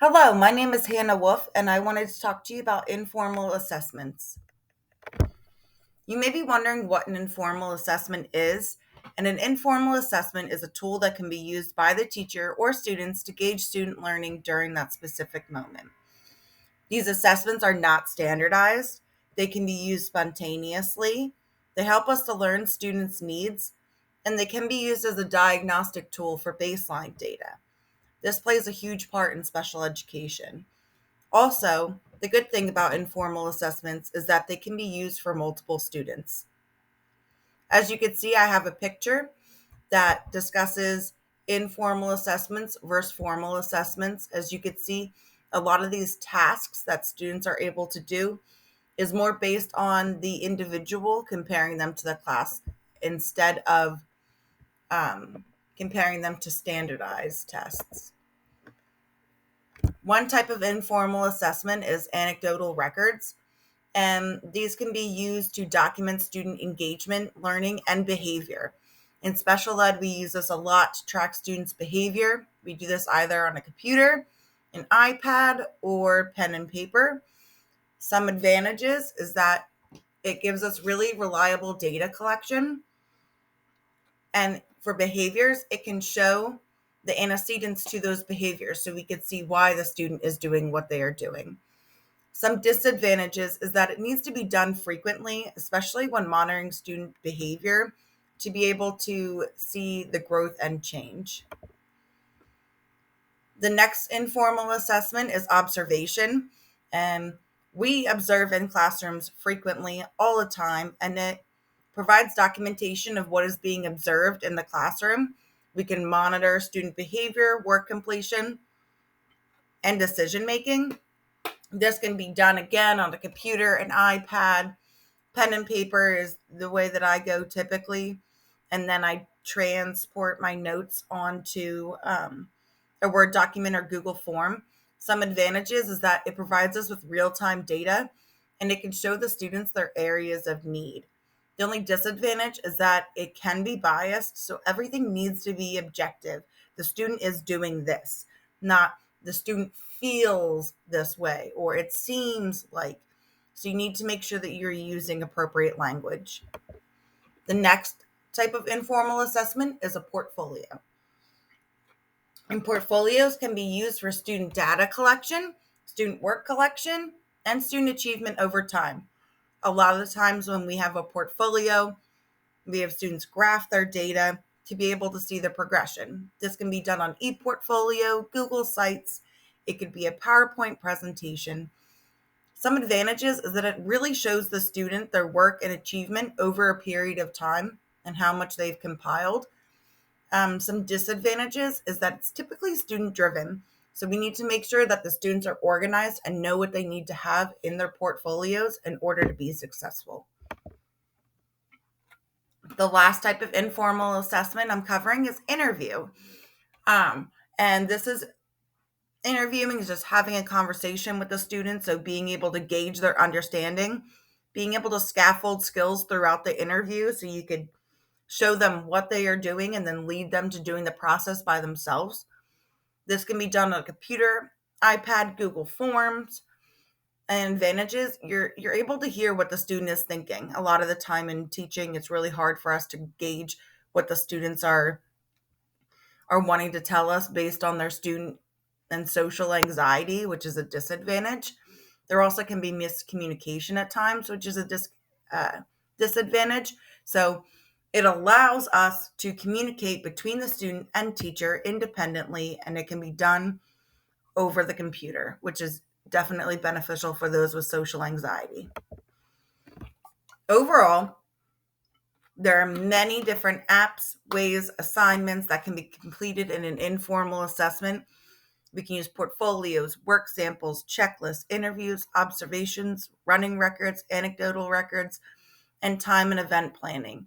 Hello, my name is Hannah Wolf, and I wanted to talk to you about informal assessments. You may be wondering what an informal assessment is, and an informal assessment is a tool that can be used by the teacher or students to gauge student learning during that specific moment. These assessments are not standardized, they can be used spontaneously, they help us to learn students' needs, and they can be used as a diagnostic tool for baseline data. This plays a huge part in special education. Also, the good thing about informal assessments is that they can be used for multiple students. As you can see, I have a picture that discusses informal assessments versus formal assessments. As you can see, a lot of these tasks that students are able to do is more based on the individual comparing them to the class instead of comparing them to standardized tests. One type of informal assessment is anecdotal records. And these can be used to document student engagement, learning, and behavior. In special ed, we use this a lot to track students' behavior. We do this either on a computer, an iPad, or pen and paper. Some advantages is that it gives us really reliable data collection. And for behaviors, it can show the antecedents to those behaviors so we can see why the student is doing what they are doing. Some disadvantages is that it needs to be done frequently, especially when monitoring student behavior, to be able to see the growth and change. The next informal assessment is observation. And we observe in classrooms frequently, all the time, and it provides documentation of what is being observed in the classroom. We can monitor student behavior, work completion, and decision making. This can be done again on a computer, an iPad. Pen and paper is the way that I go typically. And then I transport my notes onto a Word document or Google form. Some advantages is that it provides us with real-time data and it can show the students their areas of need. The only disadvantage is that it can be biased, so everything needs to be objective. The student is doing this, not the student feels this way or it seems like. So you need to make sure that you're using appropriate language. The next type of informal assessment is a portfolio. And portfolios can be used for student data collection, student work collection, and student achievement over time. A lot of the times when we have a portfolio, we have students graph their data to be able to see the progression. This can be done on ePortfolio, Google Sites. It could be a PowerPoint presentation. Some advantages is that it really shows the student their work and achievement over a period of time and how much they've compiled. Some disadvantages is that it's typically student driven. So we need to make sure that the students are organized and know what they need to have in their portfolios in order to be successful. The last type of informal assessment I'm covering is interview. And this is interviewing is just having a conversation with the student. So being able to gauge their understanding, being able to scaffold skills throughout the interview so you could show them what they are doing and then lead them to doing the process by themselves. This can be done on a computer, iPad, Google Forms. And advantages, you're able to hear what the student is thinking. A lot of the time in teaching, it's really hard for us to gauge what the students are wanting to tell us based on their student and social anxiety, which is a disadvantage. There also can be miscommunication at times, which is a disadvantage. So it allows us to communicate between the student and teacher independently, and it can be done over the computer, which is definitely beneficial for those with social anxiety. Overall, there are many different apps, ways, assignments that can be completed in an informal assessment. We can use portfolios, work samples, checklists, interviews, observations, running records, anecdotal records, and time and event planning.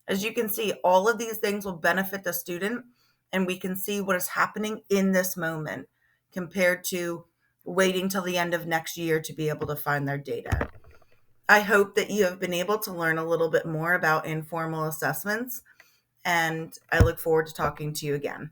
As you can see, all of these things will benefit the student, and we can see what is happening in this moment compared to waiting till the end of next year to be able to find their data. I hope that you have been able to learn a little bit more about informal assessments, and I look forward to talking to you again.